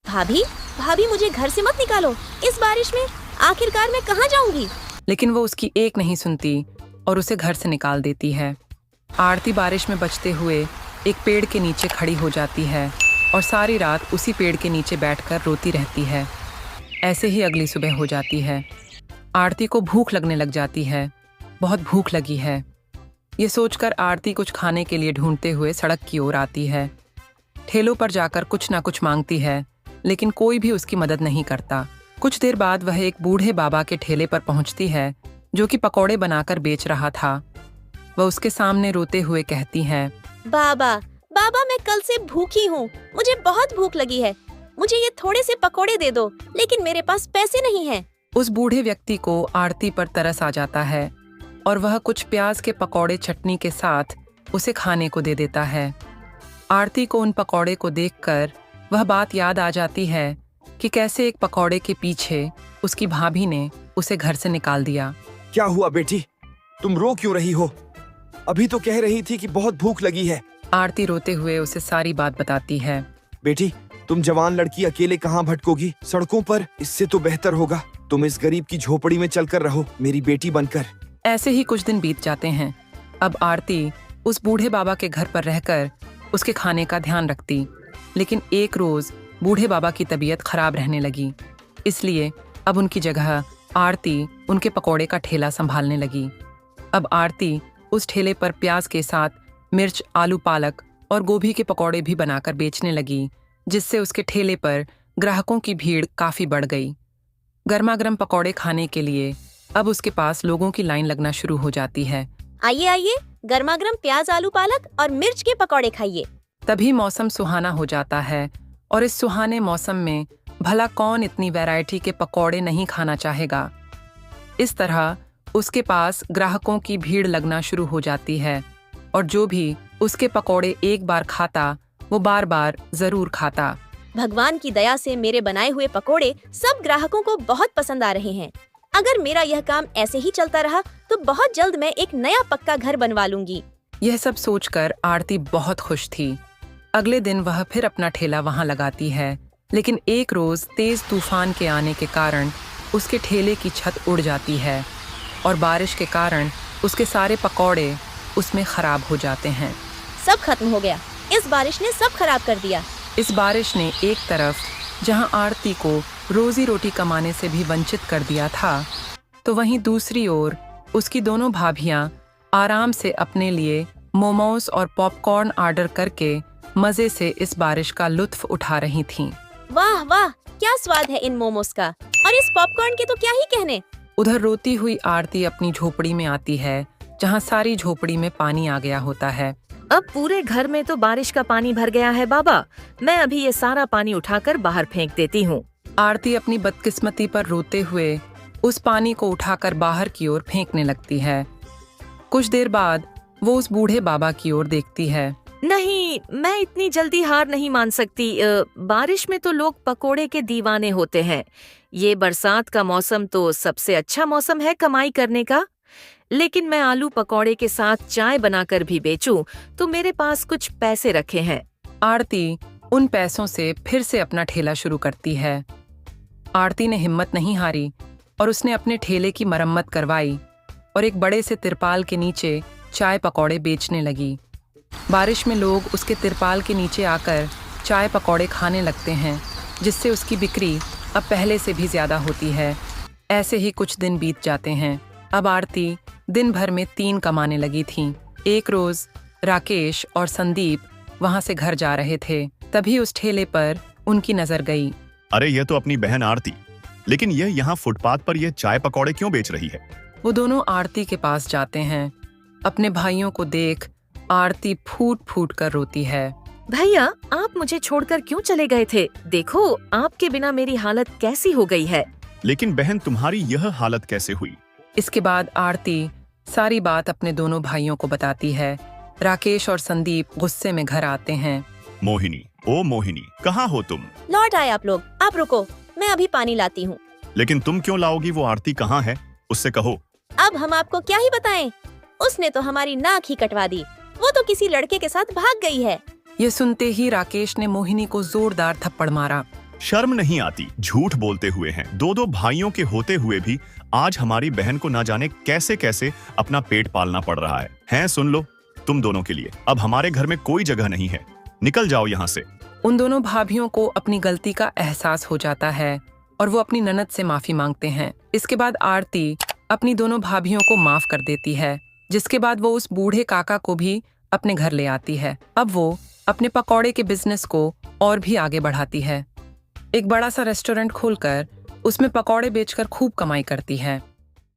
भाभी भाभी मुझे घर से मत निकालो, इस बारिश में आखिरकार मैं कहाँ जाऊंगी। लेकिन वो उसकी एक नहीं सुनती और उसे घर से निकाल देती है। आरती बारिश में बचते हुए एक पेड़ के नीचे खड़ी हो जाती है और सारी रात उसी पेड़ के नीचे बैठकर रोती रहती है। ऐसे ही अगली सुबह हो जाती है। आरती को भूख लगने लग जाती है। बहुत भूख लगी है। ये सोचकर आरती कुछ खाने के लिए ढूंढते हुए सड़क की ओर आती है। ठेलों पर जाकर कुछ ना कुछ मांगती है, लेकिन कोई भी उसकी मदद नहीं करता। कुछ देर बाद वह एक बूढ़े बाबा के ठेले पर पहुंचती है, जो कि पकौड़े बनाकर बेच रहा था। वह उसके सामने रोते हुए कहती है, बाबा बाबा मैं कल से भूखी हूँ, मुझे बहुत भूख लगी है, मुझे ये थोड़े से पकौड़े दे दो, लेकिन मेरे पास पैसे नहीं हैं। उस बूढ़े व्यक्ति को आरती पर तरस आ जाता है और वह कुछ प्याज के पकौड़े चटनी के साथ उसे खाने को दे देता है। आरती को उन पकौड़े को देखकर वह बात याद आ जाती है कि कैसे एक पकौड़े के पीछे उसकी भाभी ने उसे घर से निकाल दिया। क्या हुआ बेटी, तुम रो क्यों रही हो? अभी तो कह रही थी कि बहुत भूख लगी है। आरती रोते हुए उसे सारी बात बताती है। बेटी, तुम जवान लड़की अकेले कहाँ भटकोगी सड़कों पर? इससे तो बेहतर होगा तुम इस गरीब की झोपड़ी में चलकर रहो, मेरी बेटी बनकर। ऐसे ही कुछ दिन बीत जाते हैं। अब आरती उस बूढ़े बाबा के घर पर रहकर उसके खाने का ध्यान रखती, लेकिन एक रोज बूढ़े बाबा की तबीयत खराब रहने लगी। इसलिए अब उनकी जगह आरती उनके पकौड़े का ठेला संभालने लगी। अब आरती उस ठेले पर प्याज के साथ मिर्च, आलू, पालक और गोभी के पकौड़े भी बनाकर बेचने लगी, जिससे उसके ठेले पर ग्राहकों की भीड़ काफी बढ़ गई। गर्मा गर्म पकौड़े खाने के लिए अब उसके पास लोगों की लाइन लगना शुरू हो जाती है। आइए आइए, गर्मा गर्म प्याज, आलू, पालक और मिर्च के पकौड़े खाइए। तभी मौसम सुहाना हो जाता है और इस सुहाने मौसम में भला कौन इतनी वैरायटी के पकौड़े नहीं खाना चाहेगा। इस तरह उसके पास ग्राहकों की भीड़ लगना शुरू हो जाती है और जो भी उसके पकौड़े एक बार खाता वो बार बार जरूर खाता। भगवान की दया से मेरे बनाए हुए पकोड़े सब ग्राहकों को बहुत पसंद आ रहे हैं। अगर मेरा यह काम ऐसे ही चलता रहा तो बहुत जल्द मैं एक नया पक्का घर बनवा लूंगी। यह सब सोचकर आरती बहुत खुश थी। अगले दिन वह फिर अपना ठेला वहां लगाती है, लेकिन एक रोज तेज तूफान के आने के कारण उसके ठेले की छत उड़ जाती है और बारिश के कारण उसके सारे पकौड़े उसमें खराब हो जाते हैं। सब खत्म हो गया, इस बारिश ने सब खराब कर दिया। इस बारिश ने एक तरफ जहां आरती को रोजी रोटी कमाने से भी वंचित कर दिया था, तो वहीं दूसरी ओर उसकी दोनों भाभियां आराम से अपने लिए मोमोज और पॉपकॉर्न ऑर्डर करके मजे से इस बारिश का लुत्फ उठा रही थीं। वाह वाह, क्या स्वाद है इन मोमोज का, और इस पॉपकॉर्न के तो क्या ही कहने। उधर रोती हुई आरती अपनी झोपड़ी में आती है, जहां सारी झोपड़ी में पानी आ गया होता है। अब पूरे घर में तो बारिश का पानी भर गया है बाबा, मैं अभी ये सारा पानी उठाकर बाहर फेंक देती हूँ। आरती अपनी बदकिस्मती पर रोते हुए उस पानी को उठाकर बाहर की ओर फेंकने लगती है। कुछ देर बाद वो उस बूढ़े बाबा की ओर देखती है। नहीं, मैं इतनी जल्दी हार नहीं मान सकती। बारिश में तो लोग पकोड़े के दीवाने होते हैं। ये बरसात का मौसम तो सबसे अच्छा मौसम है कमाई करने का। लेकिन मैं आलू पकौड़े के साथ चाय बनाकर भी बेचूं तो मेरे पास कुछ पैसे रखे हैं। आरती उन पैसों से फिर से अपना ठेला शुरू करती है। आरती ने हिम्मत नहीं हारी और उसने अपने ठेले की मरम्मत करवाई और एक बड़े से तिरपाल के नीचे चाय पकौड़े बेचने लगी। बारिश में लोग उसके तिरपाल के नीचे आकर चाय पकौड़े खाने लगते हैं, जिससे उसकी बिक्री अब पहले से भी ज्यादा होती है। ऐसे ही कुछ दिन बीत जाते हैं। अब आरती दिन भर में 3 कमाने लगी थी। एक रोज राकेश और संदीप वहां से घर जा रहे थे, तभी उस ठेले पर उनकी नजर गई। अरे ये तो अपनी बहन आरती, लेकिन यह यहाँ फुटपाथ पर यह चाय पकौड़े क्यों बेच रही है? वो दोनों आरती के पास जाते हैं। अपने भाइयों को देख आरती फूट फूट कर रोती है। भैया, आप मुझे छोड़कर क्यों चले गए थे? देखो, आपके बिना मेरी हालत कैसी हो गई है। लेकिन बहन, तुम्हारी यह हालत कैसे हुई? इसके बाद आरती सारी बात अपने दोनों भाइयों को बताती है। राकेश और संदीप गुस्से में घर आते हैं। मोहिनी, ओ मोहिनी, कहाँ हो तुम? लौट आए आप लोग, आप रुको, मैं अभी पानी लाती हूँ। लेकिन तुम क्यों लाओगी? वो आरती कहाँ है? उससे कहो। अब हम आपको क्या ही बताएं? उसने तो हमारी नाक ही कटवा दी। वो तो किसी लड़के के साथ भाग गई है। ये सुनते ही राकेश ने मोहिनी को जोरदार थप्पड़ मारा। शर्म नहीं आती, झूठ बोलते हुए हैं। दो दो भाइयों के होते हुए भी आज हमारी बहन को ना जाने कैसे कैसे अपना पेट पालना पड़ रहा है। हैं, सुन लो, तुम दोनों के लिए अब हमारे घर में कोई जगह नहीं है, निकल जाओ यहाँ से। उन दोनों भाभियों को अपनी गलती का एहसास हो जाता है और वो अपनी ननद से माफी मांगते हैं। इसके बाद आरती अपनी दोनों भाभियों को माफ कर देती है, जिसके बाद वो उस बूढ़े काका को भी अपने घर ले आती है। अब वो अपने पकौड़े के बिजनेस को और भी आगे बढ़ाती है। एक बड़ा सा रेस्टोरेंट खोलकर उसमें पकौड़े बेचकर खूब कमाई करती है।